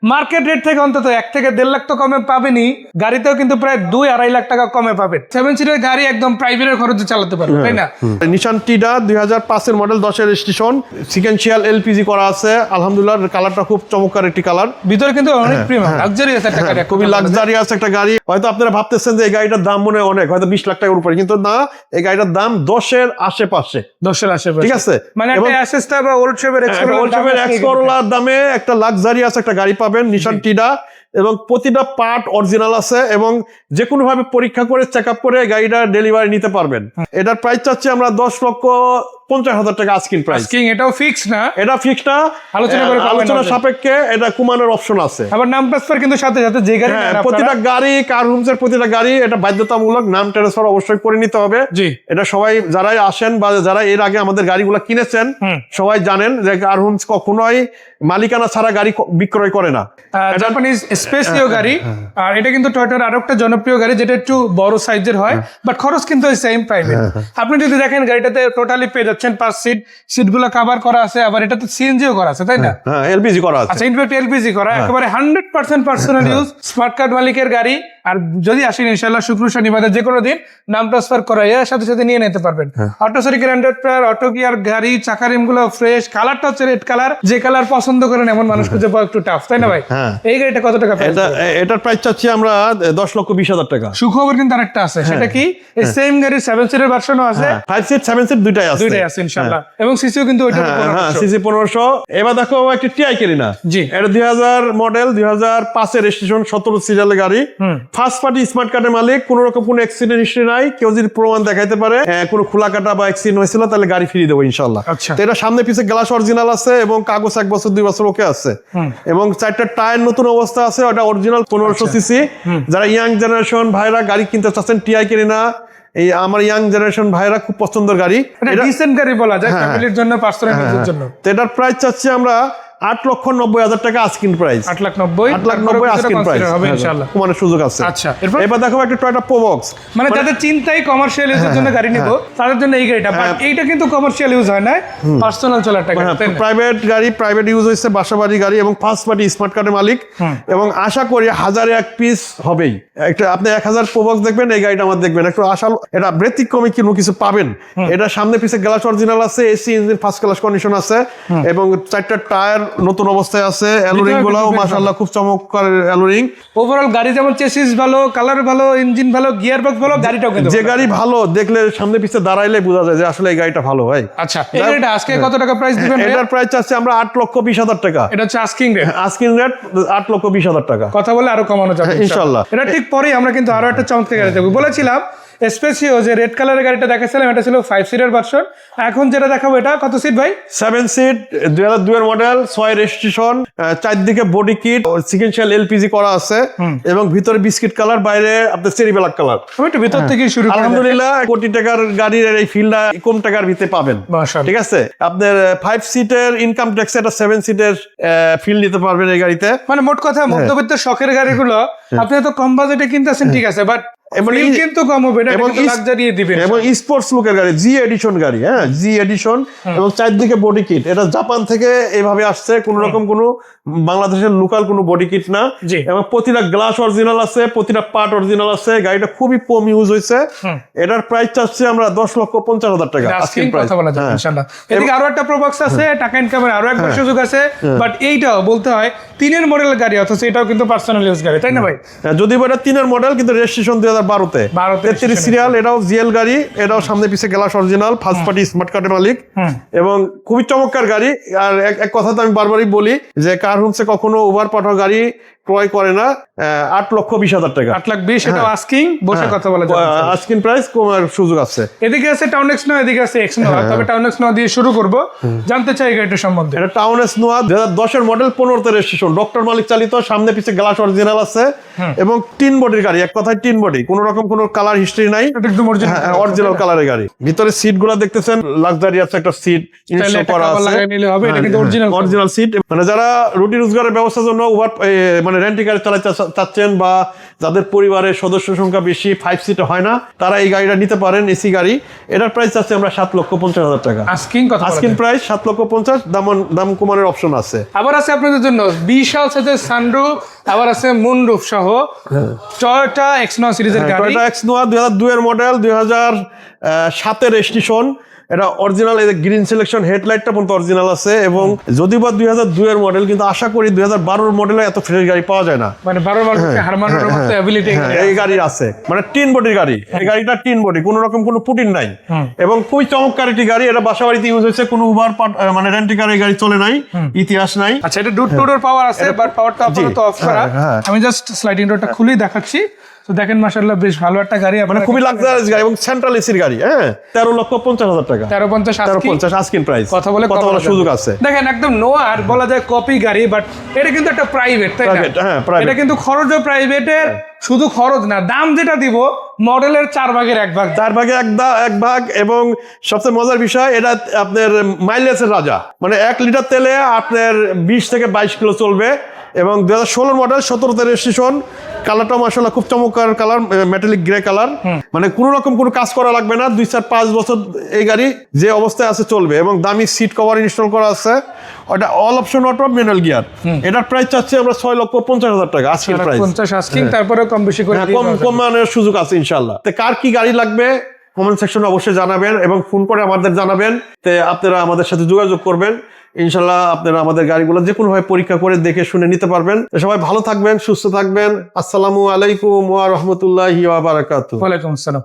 Market rate থেকে অন্তত 1 থেকে 1.5 লাখ তো কমে পাবেনি, গাড়িতেও কিন্তু প্রায় 2-2.5 লাখ টাকা কমে পাবেন। 7 সিটের গাড়ি একদম প্রাইভেটের খরচে চালাতে পারবে, তাই না? নিশান টিডা 2005 এর মডেল, 10 এর রেজিস্ট্রেশন, সিকোয়েন্সিয়াল এলপিজি করা আছে। আলহামদুলিল্লাহ কালারটা খুব চমৎকার একটি কালার, ভিতরে কিন্তু অনেক প্রিমিয়াম লাক্সারিয়াস একটা গাড়ি, খুবই লাক্সারিয়াস একটা গাড়ি। হয়তো আপনারা ভাবতেছেন যে এই গাড়িটার দাম মনে হয় অনেক, হয়তো 20 লাখ টাকার উপরে, কিন্তু না, এই গাড়িটার দাম 10 এর আশেপাশে। 10 এর আশেপাশে, ঠিক আছে? মানে একটা অ্যাসেস্টা বা ওল্ড শেপের এক্সকোরোলার দামে একটা লাক্সারিয়াস একটা গাড়ি পাবেন নিশান টিডা, এবং প্রতিটা পার্ট অরিজিনাল আছে, এবং যে কোনো ভাবে পরীক্ষা করে চেক আপ করে গাড়িটা ডেলিভারি নিতে পারবেন। এটার প্রাইস চাচ্ছি আমরা 10,50,000 টাকা আস্কিং প্রাইস। এটাও ফিক্স না, এটা ফিক্স না, আলোচনা সাপেক্ষে এটা কমানোর অপশন আছে। আবার নাম ট্রান্সফার কিন্তু সাথে সাথে যে গাড়ি প্রতিটা গাড়ি, কার হোমসের প্রতিটা গাড়ি এটা বাধ্যতামূলক নাম ট্রান্সফার অবশ্যই করে নিতে হবে। জি, এটা সবাই যারাই আসেন বা যারা এর আগে আমাদের গাড়িগুলো কিনেছেন সবাই জানেন যে কার হোমস কখনোই মালিকানা ছাড়া গাড়ি বিক্রয় করে না। জাপানিজ স্পেসীয় গাড়ি, আর এটা কিন্তু টয়োটার আরো একটা জনপ্রিয় গাড়ি যেটা একটু বড় সাইজের হয়, বাট খরচ কিন্তু সেম প্রাইভেট। আপনি যদি দেখেন গাড়িটাতে টোটালি পেয়ে যাচ্ছেন 5 সিটগুলো কভার করা আছে, আবার এটাতে সিএনজিও করা আছে, তাই না? হ্যাঁ, এলপিজি করা আছে। আচ্ছা, ইনফ্যাক্ট এলপিজি করা, একেবারে 100% পার্সোনাল ইউজ, স্মার্ট কার্ড মালিকের গাড়ি। আর যদি আসেন ইনশাআল্লাহ শুক্র শনিবারে যে কোনো দিন নাম ট্রান্সফার করা এর সাথে সাথে নিয়ে নিতে পারবেন। অটো সার্কিট 100 অটো গিয়ার গাড়ি, চাকা রিমগুলো ফ্রেশ, কালারটা হচ্ছে রেড কালার, যে কালার পছন্দ করেন এমন মানুষ খুঁজে পাওয়া একটু টাফ, তাই না ভাই? এই গাড়িটা কত টাকা? এটার প্রাইস চাচ্ছি আমরা 10,20,000 টাকা। সুখবর কিন্তু আরেকটা আছে, সেটা কি এই সেম গাড়ির 7 সিটের ভার্সনও আছে, 5 সিট 7 সিট দুইটাই আছে ইনশাআল্লাহ, এবং সিসিও কিন্তু ওইটা 1500 সিসি 1500। এবার দেখো একটা টিআই কেরিনা, জি, এটা 2000 মডেল, 2005 এর রেজিস্ট্রেশন, 17 সিরিয়ালের গাড়ি, ফার্স্ট পার্টি স্মার্ট কার্ডের মালিক, কোন রকম কোনো অ্যাক্সিডেন্ট হিস্ট্রি নাই। কেউ যদি প্রমাণ দেখাইতে পারে কোনো খোলা কাটা বা অ্যাক্সিডেন্ট হয়েছিল তাহলে গাড়ি ফিরিয়ে দেবো ইনশাআল্লাহ। তো এটা সামনে পিছে গ্লাস অরিজিনাল আছে, এবং কাগজ 1 বছর 2 বছর ওকে আছে, এবং 4টা টায়ার নতুন অবস্থা আছে, ওটা অরিজিনাল 1500 সিসি। যারা ইয়াং জেনারেশন ভাইরা গাড়ি কিনতে চাচ্ছেন টিআই কেরিনা, এই আমার ইয়াং জেনারেশন ভাইরা খুব পছন্দের গাড়ি, এটা ডিসেন্ট গাড়ি বলা যায় ফ্যামিলির জন্য, পার্সোনাল ইউজের জন্য। তো এটার প্রাইস চাচ্ছি আমরা 8,90,000 টাকা আস্কিং প্রাইস। 8,90,000 আস্কিং প্রাইস হবে ইনশাআল্লাহ, কমানোর সুযোগ আছে। আচ্ছা, এবার দেখো একটা টয়োটা প্রোবক্স, মানে যাদের চিন্তাই কমার্শিয়াল ইউজের জন্য গাড়ি নিব তাদের জন্য এই গাড়িটা, বাট এইটা কিন্তু কমার্শিয়াল ইউজ হয় না, পার্সোনাল চলার টাকা, প্রাইভেট গাড়ি, প্রাইভেট ইউজ হইছে, বাসাবাড়ি গাড়ি, এবং ফার্স্ট পার্টি স্মার্ট কার্ডের মালিক, এবং আশা করি 1001 পিস হবেই। একটা আপনি 1000 প্রোবক্স দেখবেন, এই গাড়িটা আমার দেখবেন একটু আশা, এটা ব্যতিক্রমী কিছু পাবেন। এটা সামনে পিছে গ্লাস অরিজিনাল আছে, AC engine first class condition আছে, এবং 4টা টায়ার নতুন অবস্থায় আছে, অ্যালোরিং গুলো মাশাআল্লাহ খুব চমৎকার অ্যালোরিং। ওভারঅল গাড়ি যেমন চেসিস ভালো, কালার ভালো, ইঞ্জিন ভালো, গিয়ার বক্স ভালো, গাড়িটাও কিন্তু যে গাড়ি ভালো দেখলে সামনে পিছে দাঁড়াইলে বোঝা যায় যে আসলে এই গাড়িটা ভালো ভাই। আচ্ছা, এই গাড়িটা আজকে কত টাকা প্রাইস দিবেন? এটার প্রাইস আছে আমরা 8,20,000 টাকা। এটা হচ্ছে আস্কিং রেট, 8,20,000 টাকা। কথা বলে আরো কমানো যাবে ইনশাআল্লাহ। এটা ঠিক পরেই আমরা কিন্তু আরো একটা চমৎকার গাড়ি দেখব। বলেছিলাম স্পেসিও যে রেড কালারের গাড়িটা দেখাছিলাম, এটা ছিল 5 সিটের ভার্সন। এখন যেটা দেখাবো এটা কত সিট ভাই? 7 সিট, 2002 এর মডেল, 6 রেজিস্ট্রেশন, চারদিকে বডি কিট, সিকোয়েন্সিয়াল এলপিজি করা আছে, এবং ভিতরে বিস্কিট কালার, বাইরে আপনার চেরি ব্ল্যাক কালার। আমি একটু ভিতর থেকে শুরু করি। আলহামদুলিল্লাহ কোটি টাকার গাড়ির এই ফিল্ডটা কম টাকার ভিতরে পাবেন, ঠিক আছে? আপনার 5 সিটের ইনকাম ট্যাক্স, এটা 7 সিটের ফিল্ড নিতে পারবেন এই গাড়িতে। মানে মোট কথা মধ্যবিত্ত শখের গাড়িগুলো আপনি তো কম বাজেটে কিনতেছেন, ঠিক আছে, বাট কিন্তু কম হবে না, এবং লাক্সারি দিবেন, এবং স্পোর্টস লুকের গাড়ি, জি এডিশন গাড়ি, হ্যাঁ জি এডিশন, এবং চারদিকে বডি কিট। এটা জাপান থেকে এভাবে আসছে, কোন রকম কোনো বাংলাদেশের লোকাল কোনো বডি কিট না, এবং প্রতিটা গ্লাস অরিজিনাল আছে, প্রতিটা পার্ট অরিজিনাল আছে। গাড়িটা খুবই কম ইউজ হয়েছে। এটার প্রাইস চাচ্ছি আমরা 10,50,000 টাকা আস্কিং প্রাইস। ইনশাআল্লাহ। এদিকে আরো একটা প্রোবক্স আছে, টাকা ইনকামের আরো একবার সুযোগ আছে, বাট এইটাও বলতে হয় 3 মডেল গাড়ি, অথচ এটাও কিন্তু পার্সোনাল ইউজ গাড়ি, তাই না ভাই? যদি এটা 3 মডেল, কিন্তু রেজিস্ট্রেশন 2012-তে, 33 সিরিয়াল। এটাও জিএল গাড়ি, এটাও সামনে পিছে glass original, first party smart কার্ডের মালিক, এবং খুবই চমৎকার গাড়ি। আর এক কথা তো আমি বারবারই বলি যে কার হোমসে কখনো ওভার পাঠাও গাড়ি ক্রয় করে না। 8,20,000 টাকা। 8,20,000 এটা আস্কিং, বসে কথা বলা যাবে, আস্কিং প্রাইস কমার সুযোগ আছে। এদিকে আছে টাউন এক্স নোয়া, এদিকে আছে এক্স নোয়া। তবে টাউন এক্স নোয়া দিয়ে শুরু করব, জানতে চাই গাড়িটা সম্বন্ধে। এটা টাউন এক্স নোয়া 2010 এর মডেল, 15 তে রেজিস্ট্রেশন, ডক্টর মালিক চালিত, সামনে পিছে গ্লাস অরিজিনাল আছে, এবং টিন বডির গাড়ি, এক কথায় টিন বডি, কোনো রকম কোনো কালার হিস্ট্রি নাই, এটা একদম অরিজিনাল অরিজিনাল কালারের গাড়ি। ভিতরে সিট গুলা দেখতেছেন লাক্সারিয়াস একটা সিট ইনস্টল করা আছে, লাগাই নিলে হবে, এটা কিন্তু অরিজিনাল অরিজিনাল সিট। মানে যারা রুটি রোজগারের ব্যবস্থার জন্য উবার মানে রেন্টি গাড়ি চালাতে চাচ্ছেন বা যাদের পরিবারের সদস্য সংখ্যা বেশি 5 সিট হয় না, তারা এই গাড়িটা নিতে পারেন, এসি গাড়ি। এটার প্রাইস আছে আমরা 7,50,000 টাকা। আস্কিং কথা আস্কিং প্রাইস 7,50,000, দাম কমানোর অপশন আছে। আবার আছে আপনাদের জন্য বিশাল সাইজের সানরুফ, আবার আছে মুনরুফ সহ টয়োটা এক্সনোয়া সিরিজের গাড়ি। টয়োটা এক্সনোয়া 2002 এর মডেল, 2007 এর রেজিস্ট্রেশন। এটা অরিজিনাল, এই গ্রিন সিলেকশন হেডলাইটটা পর্যন্ত অরিজিনাল আছে। এবং যদিও বা 2002 এর মডেল, কিন্তু আশা করি 2012 মডেলে এত ফ্রেশ গাড়ি পাওয়া যায় না। মানে 12 মডেলকে হারমানোর মতো অ্যাবিলিটি এই গাড়ি আছে, মানে টিন বডির গাড়ি। এই গাড়িটা টিন বডি, কোনো রকম কোনো পুটিন নাই, এবং খুবই চমৎকার একটি গাড়ি। এটা বাসা বাড়িতে ইউজ হয়েছে, কোনো উবার মানে রেন্টি কার এই গাড়ি চলে নাই, ইতিহাস নাই। আচ্ছা, এটা ডুট টু ডোর পাওয়ার আছে, বাট পাওয়ারটা আপাতত অফ করা। আমি জাস্ট স্লাইডিং ডোরটা খুলেই দেখাচ্ছি। তো দেখেন মাশাআল্লাহ বেশ ভালো একটা গাড়ি, মানে খুবই লাক্সারিয়াস গাড়ি এবং সেন্ট্রাল এসির গাড়ি। 13,50,000 টাকা, 13,50 আস্কিং প্রাইস। কথা বলে সুযোগ আছে। দেখেন একদম নো আর বলা যায় কপি গাড়ি, বাট এটা কিন্তু একটা প্রাইভেট, তাই না? এটা কিন্তু খরচও প্রাইভেটের, শুধু খরচ না, দাম যেটা দিব মডেলের 4 ভাগের 1 ভাগ, 4 ভাগে 1 ভাগ। এবং সবচেয়ে মজার বিষয়, এটা আপনার মাইলেজের রাজা। মানে 1 লিটার তেলে আপনার 20 থেকে 22 কিলো চলবে। এবং 2016 মডেল, 17তে রেজিস্ট্রেশন। কালারটা মাশাআল্লাহ খুব চমৎকার কালার, মেটালিক গ্রে কালার। মানে কোনো রকম কোনো কাজ করা লাগবে না, 2-4-5 বছর এই গাড়ি যে অবস্থায় আছে চলবে। এবং দামি সিট কভার ইনস্টল করা আছে। ওটা all option auto, manual gear. এটার প্রাইস চাচ্ছি আমরা 6,50,000 টাকা আজকের প্রাইস। 50 আস্কিং, তারপরে কম বেশি করে কমানোর সুযোগ আছে ইনশাআল্লাহ। তো কার কি গাড়ি লাগবে কমেন্ট সেকশনে অবশ্যই জানাবেন, এবং ফোন করে আমাদের জানাবেন। তো আপনারা আমাদের সাথে যোগাযোগ করবেন, ইনশাআল্লাহ আপনারা আমাদের গাড়িগুলো যে কোনো ভাবে পরীক্ষা করে দেখে শুনে নিতে পারবেন। সবাই ভালো থাকবেন, সুস্থ থাকবেন। আসসালামু আলাইকুম ওয়া রাহমাতুল্লাহি ওয়া বারাকাতুহু। ওয়ালাইকুম আসসালাম।